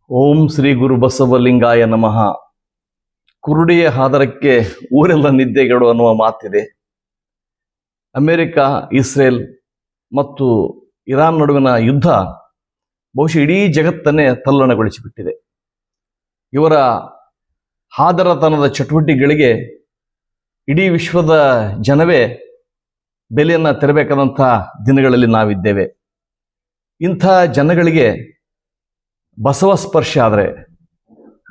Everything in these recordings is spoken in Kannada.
ಓಂ ಶ್ರೀ ಗುರು ಬಸವಲಿಂಗಾಯ ನಮಃ. ಕುರುಡಿಯ ಹಾದರಕ್ಕೆ ಊರೆಲ್ಲ ನಿದ್ದೆಗೆಡು ಅನ್ನುವ ಮಾತಿದೆ. ಅಮೆರಿಕ, ಇಸ್ರೇಲ್ ಮತ್ತು ಇರಾನ್ ನಡುವಿನ ಯುದ್ಧ ಬಹುಶಃ ಇಡೀ ಜಗತ್ತನ್ನೇ ತಲ್ಲಣಗೊಳಿಸಿಬಿಟ್ಟಿದೆ. ಇವರ ಹಾದರತನದ ಚಟುವಟಿಕೆಗಳಿಗೆ ಇಡೀ ವಿಶ್ವದ ಜನವೇ ಬೆಲೆಯನ್ನು ತೆರಬೇಕಾದಂಥ ದಿನಗಳಲ್ಲಿ ನಾವಿದ್ದೇವೆ. ಇಂಥ ಜನಗಳಿಗೆ ಬಸವ ಸ್ಪರ್ಶ ಆದರೆ,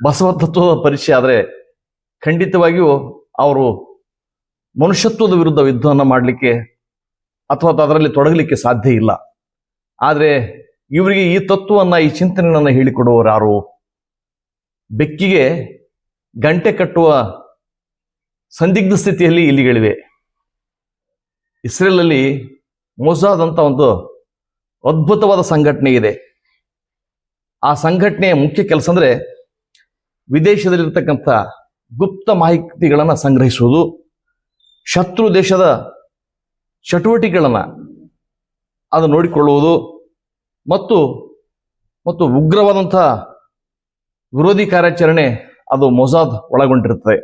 ಬಸವ ತತ್ವದ ಪರಿಚಯ ಆದರೆ ಖಂಡಿತವಾಗಿಯೂ ಅವರು ಮನುಷ್ಯತ್ವದ ವಿರುದ್ಧ ಯುದ್ಧವನ್ನು ಮಾಡಲಿಕ್ಕೆ ಅಥವಾ ಅದರಲ್ಲಿ ತೊಡಗಲಿಕ್ಕೆ ಸಾಧ್ಯ ಇಲ್ಲ. ಆದರೆ ಇವರಿಗೆ ಈ ತತ್ವವನ್ನು, ಈ ಚಿಂತನೆಯನ್ನು ಹೇಳಿಕೊಡುವವರು ಯಾರು? ಬೆಕ್ಕಿಗೆ ಗಂಟೆ ಕಟ್ಟುವ ಸಂದಿಗ್ಧ ಸ್ಥಿತಿಯಲ್ಲಿ ಇಲಿಗಳಿವೆ. ಇಸ್ರೇಲಲ್ಲಿ ಮೊಸಾದ್ ಅಂತ ಒಂದು ಅದ್ಭುತವಾದ ಸಂಘಟನೆ ಇದೆ. ಆ ಸಂಘಟನೆಯ ಮುಖ್ಯ ಕೆಲಸ ಅಂದರೆ ವಿದೇಶದಲ್ಲಿರ್ತಕ್ಕಂಥ ಗುಪ್ತ ಮಾಹಿತಿಗಳನ್ನು ಸಂಗ್ರಹಿಸುವುದು, ಶತ್ರು ದೇಶದ ಚಟುವಟಿಕೆಗಳನ್ನು ಅದು ನೋಡಿಕೊಳ್ಳುವುದು ಮತ್ತು ಮತ್ತು ಉಗ್ರವಾದಂಥ ವಿರೋಧಿ ಕಾರ್ಯಾಚರಣೆ ಅದು ಮೊಸಾದ್ ಒಳಗೊಂಡಿರುತ್ತದೆ.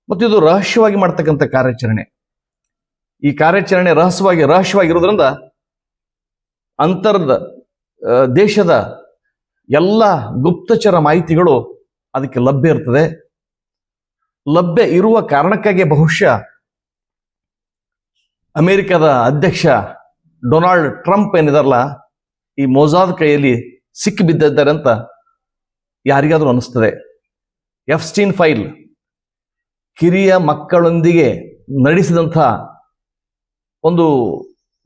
ಮತ್ತು ಇದು ರಹಸ್ಯವಾಗಿ ಮಾಡ್ತಕ್ಕಂಥ ಕಾರ್ಯಾಚರಣೆ. ಈ ಕಾರ್ಯಾಚರಣೆ ರಹಸ್ಯವಾಗಿರೋದ್ರಿಂದ ದೇಶದ ಎಲ್ಲ ಗುಪ್ತಚರ ಮಾಹಿತಿಗಳು ಅದಕ್ಕೆ ಲಭ್ಯ ಇರ್ತದೆ. ಲಭ್ಯ ಇರುವ ಕಾರಣಕ್ಕಾಗಿ ಬಹುಶಃ ಅಮೆರಿಕದ ಅಧ್ಯಕ್ಷ ಡೊನಾಲ್ಡ್ ಟ್ರಂಪ್ ಏನಿದಾರಲ್ಲ, ಈ ಮೊಸಾದ್ ಕೈಯಲ್ಲಿ ಸಿಕ್ಕಿಬಿದ್ದಿದ್ದಾರೆ ಅಂತ ಯಾರಿಗಾದರೂ ಅನಿಸ್ತದೆ. ಎಫ್ಸ್ಟೀನ್ ಫೈಲ್, ಕಿರಿಯ ಮಕ್ಕಳೊಂದಿಗೆ ನಡೆಸಿದಂಥ ಒಂದು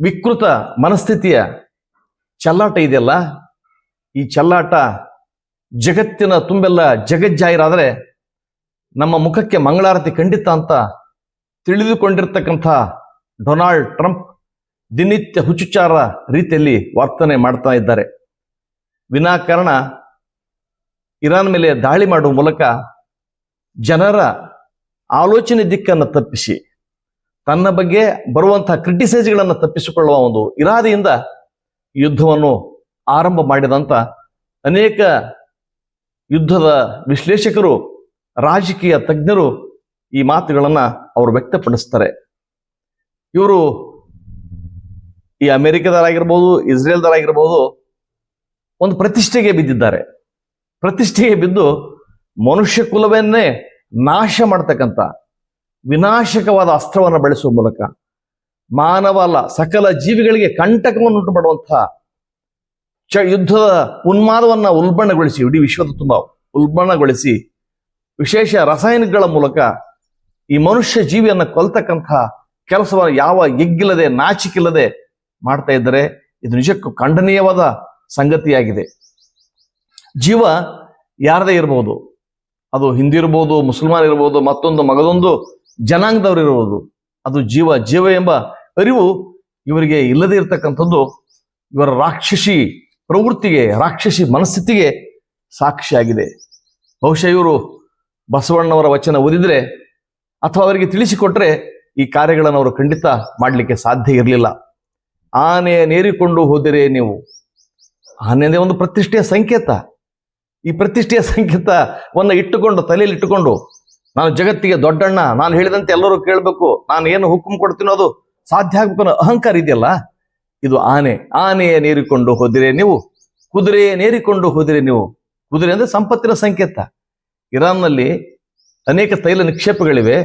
ವಿಕೃತ ಮನಸ್ಥಿತಿಯ ಚೆಲ್ಲಾಟ ಇದೆಯಲ್ಲ, ಈ ಚೆಲ್ಲಾಟ ಜಗತ್ತಿನ ತುಂಬೆಲ್ಲ ಜಗಜ್ಜಾಹಿರಾದರೆ ನಮ್ಮ ಮುಖಕ್ಕೆ ಮಂಗಳಾರತಿ ಖಂಡಿತ ಅಂತ ತಿಳಿದುಕೊಂಡಿರ್ತಕ್ಕಂಥ ಡೊನಾಲ್ಡ್ ಟ್ರಂಪ್ ದಿನನಿತ್ಯ ಹುಚ್ಚುಚ್ಚಾರ ರೀತಿಯಲ್ಲಿ ವರ್ತನೆ ಮಾಡ್ತಾ ಇದ್ದಾರೆ. ವಿನಾಕಾರಣ ಇರಾನ್ ಮೇಲೆ ದಾಳಿ ಮಾಡುವ ಮೂಲಕ ಜನರ ಆಲೋಚನೆ ದಿಕ್ಕನ್ನು ತಪ್ಪಿಸಿ ತನ್ನ ಬಗ್ಗೆ ಬರುವಂತಹ ಕ್ರಿಟಿಸೈಸ್ಗಳನ್ನು ತಪ್ಪಿಸಿಕೊಳ್ಳುವ ಒಂದು ಇರಾದೆಯಿಂದ ಯುದ್ಧವನ್ನು ಆರಂಭ ಮಾಡಿದಂಥ ಅನೇಕ ಯುದ್ಧದ ವಿಶ್ಲೇಷಕರು, ರಾಜಕೀಯ ತಜ್ಞರು ಈ ಮಾತುಗಳನ್ನು ಅವರು ವ್ಯಕ್ತಪಡಿಸ್ತಾರೆ. ಇವರು ಈ ಅಮೆರಿಕದವರಾಗಿರ್ಬೋದು, ಇಸ್ರೇಲ್ದವರಾಗಿರ್ಬೋದು, ಒಂದು ಪ್ರತಿಷ್ಠೆಗೆ ಬಿದ್ದಿದ್ದಾರೆ. ಪ್ರತಿಷ್ಠೆಗೆ ಬಿದ್ದು ಮನುಷ್ಯ ಕುಲವನ್ನೇ ನಾಶ ಮಾಡ್ತಕ್ಕಂಥ ವಿನಾಶಕವಾದ ಅಸ್ತ್ರವನ್ನು ಬಳಸುವ ಮೂಲಕ ಮಾನವ ಅಲ್ಲ, ಸಕಲ ಜೀವಿಗಳಿಗೆ ಕಂಟಕವನ್ನು ಉಂಟು ಮಾಡುವಂತಹ ಯುದ್ಧದ ಉನ್ಮಾದವನ್ನು ಉಲ್ಬಣಗೊಳಿಸಿ, ಇಡೀ ವಿಶ್ವದ ತುಂಬ ಉಲ್ಬಣಗೊಳಿಸಿ ವಿಶೇಷ ರಾಸಾಯನಿಕಗಳ ಮೂಲಕ ಈ ಮನುಷ್ಯ ಜೀವಿಯನ್ನು ಕೊಲ್ತಕ್ಕಂಥ ಕೆಲಸವನ್ನು ಯಾವ ಎಗ್ಗಿಲ್ಲದೆ, ನಾಚಿಕಿಲ್ಲದೆ ಮಾಡ್ತಾ ಇದ್ದಾರೆ. ಇದು ನಿಜಕ್ಕೂ ಖಂಡನೀಯವಾದ ಸಂಗತಿಯಾಗಿದೆ. ಜೀವ ಯಾರದೇ ಇರ್ಬೋದು, ಅದು ಹಿಂದೂ ಇರ್ಬೋದು, ಮುಸಲ್ಮಾನ್ ಇರ್ಬೋದು, ಮಗದೊಂದು ಜನಾಂಗದವರು ಇರ್ಬೋದು, ಅದು ಜೀವ ಎಂಬ ಅರಿವು ಇವರಿಗೆ ಇಲ್ಲದೆ ಇರತಕ್ಕಂಥದ್ದು ಇವರ ರಾಕ್ಷಸಿ ಪ್ರವೃತ್ತಿಗೆ, ರಾಕ್ಷಸಿ ಮನಸ್ಥಿತಿಗೆ ಸಾಕ್ಷಿಯಾಗಿದೆ. ಬಹುಶಃ ಇವರು ಬಸವಣ್ಣವರ ವಚನ ಓದಿದ್ರೆ ಅಥವಾ ಅವರಿಗೆ ತಿಳಿಸಿಕೊಟ್ರೆ ಈ ಕಾರ್ಯಗಳನ್ನು ಅವರು ಖಂಡಿತ ಮಾಡಲಿಕ್ಕೆ ಸಾಧ್ಯ ಇರಲಿಲ್ಲ. ಆನೆ ನೇರಿಕೊಂಡು ಹೋದರೆ ನೀವು, ಆನೆ ಅಂದರೆ ಒಂದು ಪ್ರತಿಷ್ಠೆಯ ಸಂಕೇತ. ಈ ಪ್ರತಿಷ್ಠೆಯ ಸಂಕೇತವನ್ನು ಇಟ್ಟುಕೊಂಡು, ತಲೆಯಲ್ಲಿ ಇಟ್ಟುಕೊಂಡು, ನಾನು ಜಗತ್ತಿಗೆ ದೊಡ್ಡಣ್ಣ, ನಾನು ಹೇಳಿದಂತೆ ಎಲ್ಲರೂ ಕೇಳಬೇಕು, ನಾನು ಏನು ಹುಕುಂ ಕೊಡ್ತೀನೋ ಅದು ಸಾಧ್ಯ ಆಗ್ಬೇಕು ಅನ್ನೋ ಅಹಂಕಾರ ಇದೆಯಲ್ಲ, ಇದು ಆನೆಯ ನೇರಿಕೊಂಡು ಹೋದಿರೆ ನೀವು, ಕುದುರೆಯ ನೇರಿಕೊಂಡು ಹೋದಿರೆ ನೀವು. ಕುದುರೆ ಅಂದರೆ ಸಂಪತ್ತಿನ ಸಂಕೇತ. ಇರಾನ್ನಲ್ಲಿ ಅನೇಕ ತೈಲ ನಿಕ್ಷೇಪಗಳಿವೆ.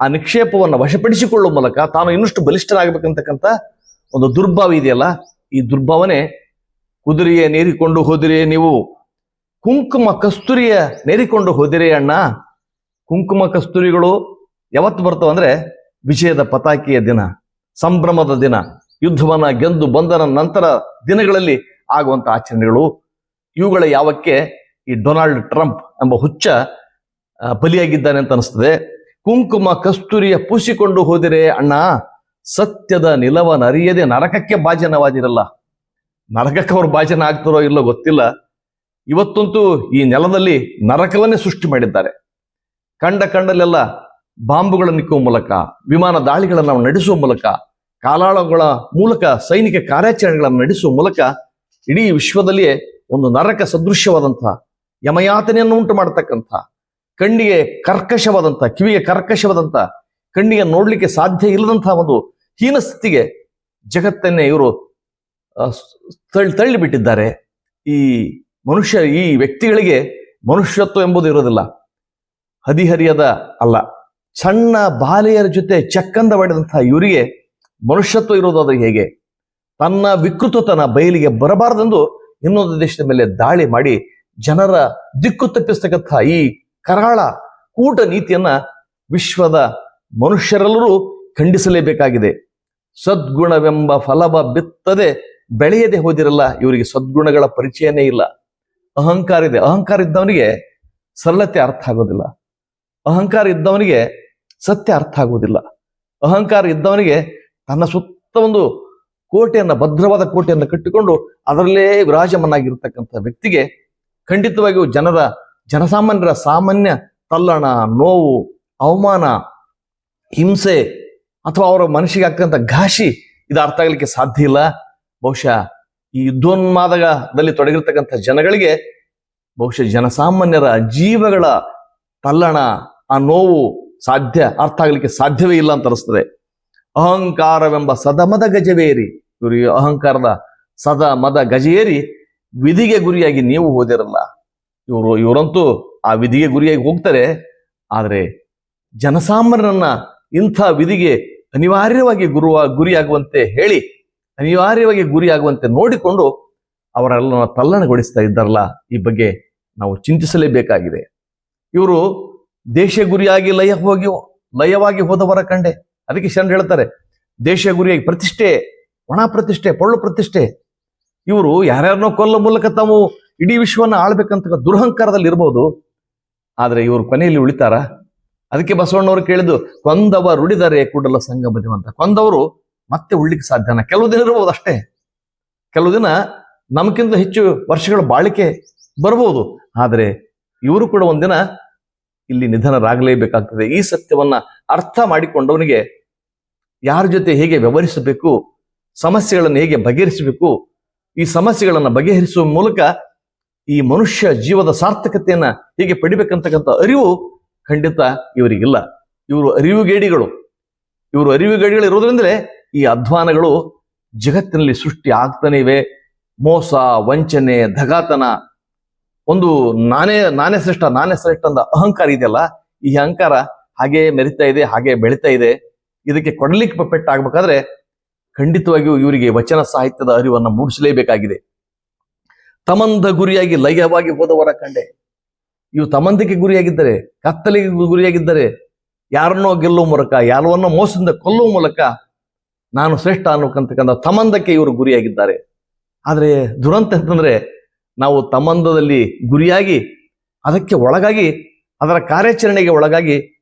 ಆ ನಿಕ್ಷೇಪವನ್ನು ವಶಪಡಿಸಿಕೊಳ್ಳುವ ಮೂಲಕ ತಾನು ಇನ್ನಷ್ಟು ಬಲಿಷ್ಠರಾಗಬೇಕಂತಕ್ಕಂಥ ಒಂದು ದುರ್ಭಾವ ಇದೆಯಲ್ಲ, ಈ ದುರ್ಭಾವನೆ ಕುದುರೆಯ ನೇರಿಕೊಂಡು ಹೋದಿರೆ ನೀವು, ಕುಂಕುಮ ಕಸ್ತೂರಿಯ ನೇರಿಕೊಂಡು ಹೋದಿರೆ ಅಣ್ಣ. ಕುಂಕುಮ ಕಸ್ತೂರಿಗಳು ಯಾವತ್ತು ಬರ್ತವೆ ಅಂದರೆ ವಿಜಯದ ಪತಾಕೆಯ ದಿನ, ಸಂಭ್ರಮದ ದಿನ, ಯುದ್ಧವನ್ನ ಗೆದ್ದು ಬಂದನ ನಂತರ ದಿನಗಳಲ್ಲಿ ಆಗುವಂಥ ಆಚರಣೆಗಳು. ಇವುಗಳ ಯಾವಕ್ಕೆ ಈ ಡೊನಾಲ್ಡ್ ಟ್ರಂಪ್ ಎಂಬ ಹುಚ್ಚ ಬಲಿಯಾಗಿದ್ದಾನೆ ಅಂತ ಅನಿಸ್ತದೆ. ಕುಂಕುಮ ಕಸ್ತೂರಿಯ ಪೂಸಿಕೊಂಡು ಹೋದಿರೆ ಅಣ್ಣ, ಸತ್ಯದ ನಿಲವನ ಅರಿಯದೆ ನರಕಕ್ಕೆ ಭಾಜನವಾದಿರಲ್ಲ. ನರಕಕ್ಕೆ ಅವ್ರು ಭಾಜನ ಆಗ್ತಾರೋ ಇಲ್ಲೋ ಗೊತ್ತಿಲ್ಲ. ಇವತ್ತಂತೂ ಈ ನೆಲದಲ್ಲಿ ನರಕವನ್ನೇ ಸೃಷ್ಟಿ ಮಾಡಿದ್ದಾರೆ. ಕಂಡಲ್ಲೆಲ್ಲ ಬಾಂಬುಗಳನ್ನು ಇಕ್ಕುವ ಮೂಲಕ, ವಿಮಾನ ದಾಳಿಗಳನ್ನು ನಡೆಸುವ ಮೂಲಕ, ಕಾಲಾಳಗಳ ಮೂಲಕ ಸೈನಿಕ ಕಾರ್ಯಾಚರಣೆಗಳನ್ನು ನಡೆಸುವ ಮೂಲಕ ಇಡೀ ವಿಶ್ವದಲ್ಲಿಯೇ ಒಂದು ನರಕ ಸದೃಶ್ಯವಾದಂತಹ ಯಮಯಾತನೆಯನ್ನು ಉಂಟು ಮಾಡತಕ್ಕಂಥ, ಕಣ್ಣಿಗೆ ಕರ್ಕಶವಾದಂಥ, ಕಿವಿಗೆ ಕರ್ಕಶವಾದಂಥ, ಕಣ್ಣಿಗೆ ನೋಡ್ಲಿಕ್ಕೆ ಸಾಧ್ಯ ಇಲ್ಲದಂತಹ ಒಂದು ಹೀನ ಸ್ಥಿತಿಗೆ ಜಗತ್ತನ್ನೇ ಇವರು ತಳ್ಳಿಬಿಟ್ಟಿದ್ದಾರೆ. ಈ ಈ ವ್ಯಕ್ತಿಗಳಿಗೆ ಮನುಷ್ಯತ್ವ ಎಂಬುದು ಇರೋದಿಲ್ಲ. ಹದಿಹರಿಯದ ಅಲ್ಲ, ಸಣ್ಣ ಬಾಲೆಯರ ಜೊತೆ ಚಕ್ಕಂದ ಮಾಡಿದಂತಹ ಇವರಿಗೆ ಮನುಷ್ಯತ್ವ ಇರೋದಾದ್ರೆ ಹೇಗೆ? ತನ್ನ ವಿಕೃತತನ ಬಯಲಿಗೆ ಬರಬಾರದೆಂದು ಇನ್ನೊಂದು ದೇಶದ ಮೇಲೆ ದಾಳಿ ಮಾಡಿ ಜನರ ದಿಕ್ಕು ತಪ್ಪಿಸ್ತಕ್ಕಂಥ ಈ ಕರಾಳ ಕೂಟ ನೀತಿಯನ್ನ ವಿಶ್ವದ ಮನುಷ್ಯರೆಲ್ಲರೂ ಖಂಡಿಸಲೇಬೇಕಾಗಿದೆ. ಸದ್ಗುಣವೆಂಬ ಫಲವ ಬಿತ್ತದೆ ಬೆಳೆಯದೆ ಹೋದಿರಲ್ಲ. ಇವರಿಗೆ ಸದ್ಗುಣಗಳ ಪರಿಚಯನೇ ಇಲ್ಲ. ಅಹಂಕಾರ ಇದೆ. ಅಹಂಕಾರ ಇದ್ದವನಿಗೆ ಸರಳತೆ ಅರ್ಥ ಆಗೋದಿಲ್ಲ. ಅಹಂಕಾರ ಇದ್ದವನಿಗೆ ಸತ್ಯ ಅರ್ಥ ಆಗುವುದಿಲ್ಲ. ಅಹಂಕಾರ ಇದ್ದವನಿಗೆ ತನ್ನ ಸುತ್ತ ಒಂದು ಕೋಟೆಯನ್ನ, ಭದ್ರವಾದ ಕೋಟೆಯನ್ನು ಕಟ್ಟಿಕೊಂಡು ಅದರಲ್ಲೇ ವಿರಾಜಮನಾಗಿರ್ತಕ್ಕಂಥ ವ್ಯಕ್ತಿಗೆ ಖಂಡಿತವಾಗಿಯೂ ಜನಸಾಮಾನ್ಯರ ಸಾಮಾನ್ಯ ತಲ್ಲಣ, ನೋವು, ಅವಮಾನ, ಹಿಂಸೆ ಅಥವಾ ಅವರ ಮನಸ್ಸಿಗೆ ಆಗ್ತಕ್ಕಂಥ ಘಾಷಿ ಇದು ಅರ್ಥ ಆಗಲಿಕ್ಕೆ ಸಾಧ್ಯ ಇಲ್ಲ. ಬಹುಶಃ ಈ ಯುದ್ಧೋನ್ಮಾದದಲ್ಲಿ ತೊಡಗಿರ್ತಕ್ಕಂಥ ಜನಗಳಿಗೆ ಬಹುಶಃ ಜನಸಾಮಾನ್ಯರ ಜೀವಗಳ ತಲ್ಲಣ, ಆ ನೋವು ಅರ್ಥ ಆಗಲಿಕ್ಕೆ ಸಾಧ್ಯವೇ ಇಲ್ಲ ಅಂತ ಅನಿಸ್ತದೆ. ಅಹಂಕಾರವೆಂಬ ಸದಮದ ಗಜವೇರಿ, ಇವರಿಗೆ ಅಹಂಕಾರದ ಸದ ಮದ ಗಜೇರಿ ವಿಧಿಗೆ ಗುರಿಯಾಗಿ ನೀವು ಹೋದಿರಲ್ಲ. ಇವರಂತೂ ಆ ವಿಧಿಗೆ ಗುರಿಯಾಗಿ ಹೋಗ್ತಾರೆ. ಆದರೆ ಜನಸಾಮಾನ್ಯರನ್ನ ಇಂಥ ವಿಧಿಗೆ ಅನಿವಾರ್ಯವಾಗಿ ಗುರಿಯಾಗುವಂತೆ ಹೇಳಿ, ಅನಿವಾರ್ಯವಾಗಿ ಗುರಿಯಾಗುವಂತೆ ನೋಡಿಕೊಂಡು ಅವರೆಲ್ಲ ತಲ್ಲಣಗೊಳಿಸ್ತಾ ಇದ್ದಾರಲ್ಲ, ಈ ಬಗ್ಗೆ ನಾವು ಚಿಂತಿಸಲೇಬೇಕಾಗಿದೆ. ಇವರು ದೇಶ ಗುರಿಯಾಗಿ ಲಯವಾಗಿ ಹೋದವರ ಕಂಡೆ. ಅದಕ್ಕೆ ಶರಣ ಹೇಳ್ತಾರೆ, ದೇಶ ಗುರಿಯಾಗಿ ಪ್ರತಿಷ್ಠೆ, ಒಣ ಪ್ರತಿಷ್ಠೆ, ಪೊಳ್ಳು ಪ್ರತಿಷ್ಠೆ. ಇವರು ಯಾರ್ಯಾರನ್ನೋ ಕೊಲ್ಲ ಮೂಲಕ ತಾವು ಇಡೀ ವಿಶ್ವವನ್ನು ಆಳ್ಬೇಕಂತ ದುರಹಂಕಾರದಲ್ಲಿ ಇರ್ಬೋದು. ಆದರೆ ಇವರು ಕೊನೆಯಲ್ಲಿ ಉಳಿತಾರ? ಅದಕ್ಕೆ ಬಸವಣ್ಣವರು ಕೇಳಿದ್ದು, ಕೊಂದವರು ಉಳಿದರೆ ಕೂಡಲ ಸಂಗಮದೇವ ಅಂತ. ಕೊಂದವರು ಮತ್ತೆ ಉಳ್ಳಿಕ್ಕೆ ಸಾಧ್ಯನ? ಕೆಲವು ದಿನ ಇರ್ಬೋದು ಅಷ್ಟೇ. ಕೆಲವು ದಿನ ನಮ್ಗಿಂತ ಹೆಚ್ಚು ವರ್ಷಗಳ ಬಾಳಿಕೆ ಬರ್ಬೋದು. ಆದರೆ ಇವರು ಕೂಡ ಒಂದಿನ ಇಲ್ಲಿ ನಿಧನರಾಗಲೇಬೇಕಾಗ್ತದೆ. ಈ ಸತ್ಯವನ್ನ ಅರ್ಥ ಮಾಡಿಕೊಂಡವನಿಗೆ ಯಾರ ಜೊತೆ ಹೇಗೆ ವ್ಯವಹರಿಸಬೇಕು, ಸಮಸ್ಯೆಗಳನ್ನು ಹೇಗೆ ಬಗೆಹರಿಸಬೇಕು, ಈ ಸಮಸ್ಯೆಗಳನ್ನು ಬಗೆಹರಿಸುವ ಮೂಲಕ ಈ ಮನುಷ್ಯ ಜೀವದ ಸಾರ್ಥಕತೆಯನ್ನ ಹೇಗೆ ಪಡಿಬೇಕಂತಕ್ಕಂಥ ಅರಿವು ಖಂಡಿತ ಇವರಿಗಿಲ್ಲ. ಇವರು ಅರಿವುಗೇಡಿಗಳು ಇರೋದ್ರಿಂದಲೇ ಈ ಅಧ್ವಾನಗಳು ಜಗತ್ತಿನಲ್ಲಿ ಸೃಷ್ಟಿ ಆಗ್ತಾನೆ ಇವೆ. ಮೋಸ, ವಂಚನೆ, ಧಗಾತನ, ಒಂದು ನಾನೇ ಶ್ರೇಷ್ಠ ಅಂತ ಅಹಂಕಾರ ಇದೆಯಲ್ಲ, ಈ ಅಹಂಕಾರ ಹಾಗೆ ಮೆರಿತಾ ಇದೆ, ಹಾಗೆ ಬೆಳೀತಾ ಇದೆ. ಇದಕ್ಕೆ ಕೊಡಲಿಕ್ಕೆ ಪೆಟ್ಟಾಗಬೇಕಾದ್ರೆ ಖಂಡಿತವಾಗಿಯೂ ಇವರಿಗೆ ವಚನ ಸಾಹಿತ್ಯದ ಅರಿವನ್ನು ಮೂಡಿಸಲೇಬೇಕಾಗಿದೆ. ತಮಂದ ಗುರಿಯಾಗಿ ಲಯವಾಗಿ ಹೋದವರ ಕಂಡೆ. ಇವು ತಮಂದಕ್ಕೆ ಗುರಿಯಾಗಿದ್ದರೆ, ಕತ್ತಲಿಗೆ ಗುರಿಯಾಗಿದ್ದರೆ, ಯಾರನ್ನೋ ಗೆಲ್ಲುವ ಮೂಲಕ, ಯಾರವನ್ನೋ ಮೋಸದಿಂದ ಕೊಲ್ಲುವ ಮೂಲಕ ನಾನು ಶ್ರೇಷ್ಠ ಅನ್ನೋಕಂತಕ್ಕಂಥ ತಮಂದಕ್ಕೆ ಇವರು ಗುರಿಯಾಗಿದ್ದಾರೆ. ಆದರೆ ದುರಂತ ಅಂತಂದ್ರೆ, ನಾವು ತಮಂದದಲ್ಲಿ ಗುರಿಯಾಗಿ ಅದಕ್ಕೆ ಒಳಗಾಗಿ, ಅದರ ಕಾರ್ಯಾಚರಣೆಗೆ ಒಳಗಾಗಿ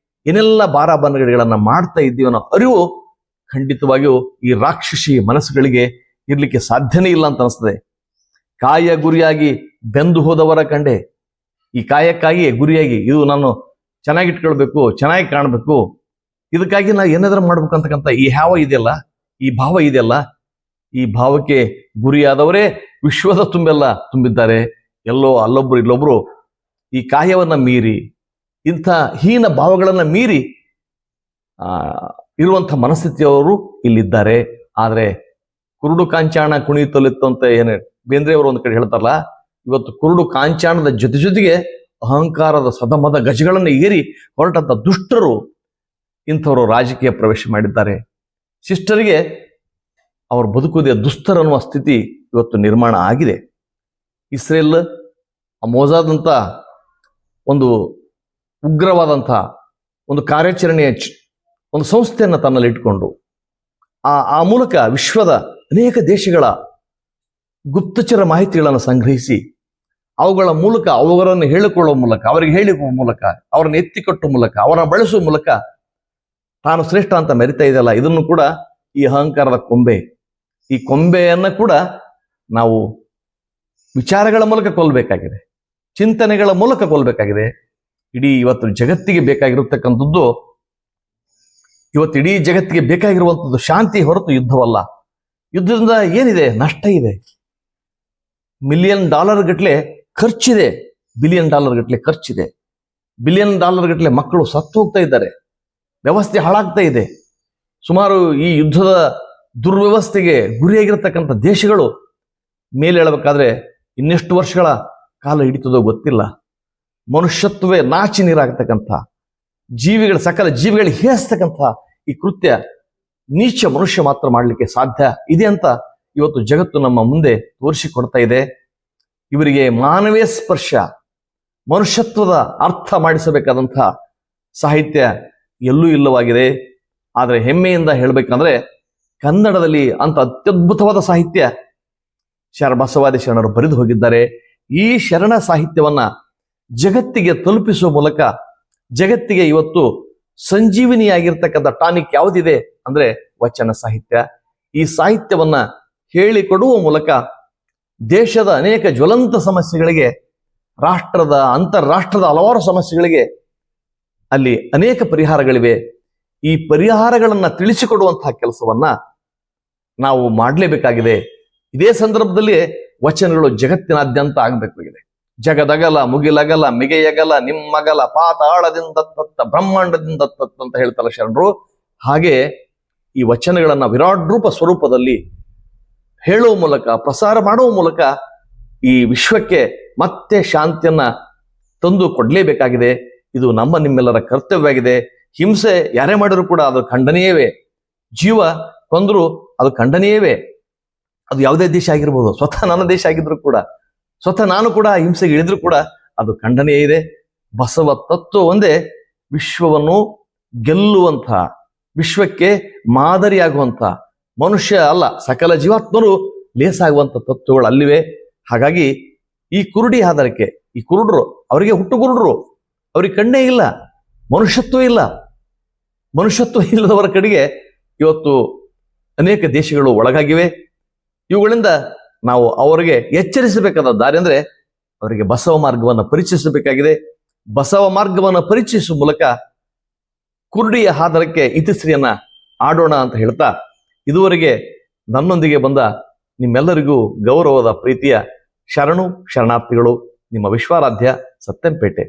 ಏನೆಲ್ಲ ಬಾರಾಬಂಧಗಳನ್ನು ಮಾಡ್ತಾ ಇದ್ದೀವಿ ಅನ್ನೋ ಅರಿವು ಖಂಡಿತವಾಗಿಯೂ ಈ ರಾಕ್ಷಸಿ ಮನಸ್ಸುಗಳಿಗೆ ಇರ್ಲಿಕ್ಕೆ ಸಾಧ್ಯನೇ ಇಲ್ಲ ಅಂತ ಅನಿಸ್ತದೆ. ಕಾಯ ಗುರಿಯಾಗಿ ಬೆಂದು ಹೋದವರ ಕಂಡೆ. ಈ ಕಾಯಕ್ಕಾಗಿ ಗುರಿಯಾಗಿ, ಇದು ನಾನು ಚೆನ್ನಾಗಿಟ್ಕೊಳ್ಬೇಕು, ಚೆನ್ನಾಗಿ ಕಾಣಬೇಕು, ಇದಕ್ಕಾಗಿ ನಾವು ಏನಾದ್ರೂ ಮಾಡ್ಬೇಕು ಅಂತಕ್ಕಂಥ ಈ ಭಾವ ಇದೆಯಲ್ಲ, ಈ ಭಾವಕ್ಕೆ ಗುರಿಯಾದವರೇ ವಿಶ್ವದ ತುಂಬೆಲ್ಲ ತುಂಬಿದ್ದಾರೆ. ಎಲ್ಲೋ ಅಲ್ಲೊಬ್ರು ಇಲ್ಲೊಬ್ರು ಈ ಕಾಯವನ್ನ ಮೀರಿ, ಇಂಥ ಹೀನ ಭಾವಗಳನ್ನ ಮೀರಿ ಇರುವಂಥ ಮನಸ್ಥಿತಿಯವರು ಇಲ್ಲಿದ್ದಾರೆ. ಆದರೆ ಕುರುಡು ಕಾಂಚಾಣ ಕುಣಿಯುತ್ತಲಿತ್ತು ಅಂತ ಏನು ಬೇಂದ್ರೆ ಅವರು ಒಂದು ಕಡೆ ಹೇಳ್ತಾರಲ್ಲ, ಇವತ್ತು ಕುರುಡು ಕಾಂಚಾಣದ ಜೊತೆಗೆ ಅಹಂಕಾರದ ಸದಮದ ಗಜಗಳನ್ನು ಏರಿ ಹೊರಟಂತ ದುಷ್ಟರು ಇಂಥವರು ರಾಜಕೀಯ ಪ್ರವೇಶ ಮಾಡಿದ್ದಾರೆ. ಶಿಷ್ಟರಿಗೆ ಅವರು ಬದುಕುವುದೇ ದುಸ್ತರ ಅನ್ನುವ ಸ್ಥಿತಿ ಇವತ್ತು ನಿರ್ಮಾಣ ಆಗಿದೆ. ಇಸ್ರೇಲ್ ಮೊಸಾದಂಥ ಒಂದು ಉಗ್ರವಾದಂಥ ಒಂದು ಕಾರ್ಯಾಚರಣೆಯ ಒಂದು ಸಂಸ್ಥೆಯನ್ನು ತನ್ನಲ್ಲಿ ಇಟ್ಕೊಂಡು ಆ ಮೂಲಕ ವಿಶ್ವದ ಅನೇಕ ದೇಶಗಳ ಗುಪ್ತಚರ ಮಾಹಿತಿಗಳನ್ನು ಸಂಗ್ರಹಿಸಿ ಅವುಗಳ ಮೂಲಕ ಅವುಗಳನ್ನು ಹೇಳಿಕೊಳ್ಳುವ ಮೂಲಕ, ಅವರಿಗೆ ಹೇಳಿಕೊಳ್ಳುವ ಮೂಲಕ, ಅವರನ್ನು ಎತ್ತಿಕಟ್ಟುವ ಮೂಲಕ, ಅವರನ್ನು ಬಳಸುವ ಮೂಲಕ ತಾನು ಶ್ರೇಷ್ಠ ಅಂತ ಮೆರಿತಾ ಇದೆಯಲ್ಲ, ಇದನ್ನು ಕೂಡ ಈ ಅಹಂಕಾರದ ಕೊಂಬೆ. ಈ ಕೊಂಬೆಯನ್ನ ಕೂಡ ನಾವು ವಿಚಾರಗಳ ಮೂಲಕ ಕೊಲ್ಲಬೇಕಾಗಿದೆ, ಚಿಂತನೆಗಳ ಮೂಲಕ ಕೊಲ್ಲಬೇಕಾಗಿದೆ. ಇವತ್ತು ಜಗತ್ತಿಗೆ ಬೇಕಾಗಿರತಕ್ಕಂಥದ್ದು, ಇವತ್ತು ಇಡೀ ಜಗತ್ತಿಗೆ ಬೇಕಾಗಿರುವಂಥದ್ದು ಶಾಂತಿ ಹೊರತು ಯುದ್ಧವಲ್ಲ. ಯುದ್ಧದಿಂದ ಏನಿದೆ? ನಷ್ಟ ಇದೆ. $1 ಗಟ್ಟಲೆ ಖರ್ಚಿದೆ, $1 ಗಟ್ಟಲೆ ಖರ್ಚಿದೆ, $1 ಗಟ್ಟಲೆ ಮಕ್ಕಳು ಸತ್ತು ಹೋಗ್ತಾ ಇದ್ದಾರೆ, ವ್ಯವಸ್ಥೆ ಹಾಳಾಗ್ತಾ ಇದೆ. ಸುಮಾರು ಈ ಯುದ್ಧದ ದುರ್ವ್ಯವಸ್ಥೆಗೆ ಗುರಿಯಾಗಿರ್ತಕ್ಕಂಥ ದೇಶಗಳು ಮೇಲೇಳಬೇಕಾದ್ರೆ ಇನ್ನೆಷ್ಟು ವರ್ಷಗಳ ಕಾಲ ಹಿಡಿತದೋ ಗೊತ್ತಿಲ್ಲ. ಮನುಷ್ಯತ್ವವೇ ನಾಚಿ ನೀರಾಗ್ತಕ್ಕಂಥ ಸಕಲ ಜೀವಿಗಳು ಹೇಸ್ತಕ್ಕಂಥ ಈ ಕೃತ್ಯ ನೀಚ ಮನುಷ್ಯ ಮಾತ್ರ ಮಾಡಲಿಕ್ಕೆ ಸಾಧ್ಯ ಇದೆ ಅಂತ ಇವತ್ತು ಜಗತ್ತು ನಮ್ಮ ಮುಂದೆ ತೋರಿಸಿಕೊಡ್ತಾ ಇದೆ. ಇವರಿಗೆ ಮಾನವೀಯ ಸ್ಪರ್ಶ, ಮನುಷ್ಯತ್ವದ ಅರ್ಥ ಮಾಡಿಸಬೇಕಾದಂಥ ಸಾಹಿತ್ಯ ಎಲ್ಲೂ ಇಲ್ಲವಾಗಿದೆ. ಆದರೆ ಹೆಮ್ಮೆಯಿಂದ ಹೇಳಬೇಕಂದ್ರೆ ಕನ್ನಡದಲ್ಲಿ ಅಂತ ಅತ್ಯದ್ಭುತವಾದ ಸಾಹಿತ್ಯ ಬಸವಾದಿ ಶರಣರು ಬರೆದು ಹೋಗಿದ್ದಾರೆ. ಈ ಶರಣ ಸಾಹಿತ್ಯವನ್ನ ಜಗತ್ತಿಗೆ ತಲುಪಿಸುವ ಮೂಲಕ ಜಗತ್ತಿಗೆ ಇವತ್ತು ಸಂಜೀವಿನಿಯಾಗಿರ್ತಕ್ಕಂಥ ಟಾನಿಕ್ ಯಾವುದಿದೆ ಅಂದ್ರೆ ವಚನ ಸಾಹಿತ್ಯ. ಈ ಸಾಹಿತ್ಯವನ್ನ ಹೇಳಿಕೊಡುವ ಮೂಲಕ ದೇಶದ ಅನೇಕ ಜ್ವಲಂತ ಸಮಸ್ಯೆಗಳಿಗೆ, ಅಂತಾರಾಷ್ಟ್ರದ ಹಲವಾರು ಸಮಸ್ಯೆಗಳಿಗೆ ಅಲ್ಲಿ ಅನೇಕ ಪರಿಹಾರಗಳಿವೆ. ಈ ಪರಿಹಾರಗಳನ್ನ ತಿಳಿಸಿಕೊಡುವಂತಹ ಕೆಲಸವನ್ನ ನಾವು ಮಾಡಲೇಬೇಕಾಗಿದೆ. ಇದೇ ಸಂದರ್ಭದಲ್ಲಿ ವಚನಗಳು ಜಗತ್ತಿನಾದ್ಯಂತ ಆಗಬೇಕಾಗಿದೆ. ಜಗದಗಲ ಮುಗಿಲಗಲ ಮಿಗೆಯಗಲ ನಿಮ್ಮಗಲ ಪಾತಾಳದಿಂದ ತತ್ತ ಬ್ರಹ್ಮಾಂಡದಿಂದ ತತ್ತ ಅಂತ ಹೇಳ್ತಾರೆ ಶರಣರು. ಹಾಗೆ ಈ ವಚನಗಳನ್ನ ವಿರಾಟ್ ರೂಪ ಸ್ವರೂಪದಲ್ಲಿ ಹೇಳುವ ಮೂಲಕ, ಪ್ರಸಾರ ಮಾಡುವ ಮೂಲಕ ಈ ವಿಶ್ವಕ್ಕೆ ಮತ್ತೆ ಶಾಂತಿಯನ್ನ ತಂದು ಕೊಡ್ಲೇಬೇಕಾಗಿದೆ. ಇದು ನಮ್ಮ ನಿಮ್ಮೆಲ್ಲರ ಕರ್ತವ್ಯವಾಗಿದೆ. ಹಿಂಸೆ ಯಾರೇ ಮಾಡಿದ್ರು ಕೂಡ ಅದು ಖಂಡನೀಯವೇ. ಜೀವ ಕೊಂದ್ರು ಅದು ಖಂಡನೀಯವೇ. ಅದು ಯಾವುದೇ ದೇಶ ಆಗಿರ್ಬೋದು, ಸ್ವತಃ ನನ್ನ ದೇಶ ಆಗಿದ್ರು ಕೂಡ, ಸ್ವತಃ ನಾನು ಕೂಡ ಹಿಂಸೆಗೆ ಇಳಿದ್ರು ಕೂಡ ಅದು ಖಂಡನೀಯ ಇದೆ. ಬಸವ ತತ್ವ ಒಂದೇ ವಿಶ್ವವನ್ನು ಗೆಲ್ಲುವಂಥ, ವಿಶ್ವಕ್ಕೆ ಮಾದರಿಯಾಗುವಂಥ, ಮನುಷ್ಯ ಅಲ್ಲ ಸಕಲ ಜೀವಾತ್ಮರು ಲೇಸಾಗುವಂಥ ತತ್ವಗಳು ಅಲ್ಲಿವೆ. ಹಾಗಾಗಿ ಈ ಕುರುಡಿ ಆಧಾರಕ್ಕೆ, ಈ ಕುರುಡರು ಅವರಿಗೆ ಹುಟ್ಟು ಕುರುಡರು, ಅವ್ರಿಗೆ ಕಣ್ಣೇ ಇಲ್ಲ, ಮನುಷ್ಯತ್ವ ಇಲ್ಲ. ಮನುಷ್ಯತ್ವ ಇಲ್ಲದವರ ಕಡೆಗೆ ಇವತ್ತು ಅನೇಕ ದೇಶಗಳು ಒಳಗಾಗಿವೆ. ಇವುಗಳಿಂದ ನಾವು ಅವರಿಗೆ ಎಚ್ಚರಿಸಬೇಕಾದ ದಾರಿ ಅಂದ್ರೆ ಅವರಿಗೆ ಬಸವ ಮಾರ್ಗವನ್ನು ಪರಿಚಯಿಸಬೇಕಾಗಿದೆ. ಬಸವ ಮಾರ್ಗವನ್ನು ಪರಿಚಯಿಸುವ ಮೂಲಕ ಕುರುಡಿಯ ಆಧಾರಕ್ಕೆ ಇತಿಶ್ರೀಯನ್ನ ಆಡೋಣ ಅಂತ ಹೇಳ್ತಾ, ಇದುವರೆಗೆ ನನ್ನೊಂದಿಗೆ ಬಂದ ನಿಮ್ಮೆಲ್ಲರಿಗೂ ಗೌರವದ ಪ್ರೀತಿಯ ಶರಣಾರ್ಥಿಗಳು, ನಿಮ್ಮ ವಿಶ್ವಾರಾಧ್ಯ ಸತ್ಯಂಪೇಟೆ.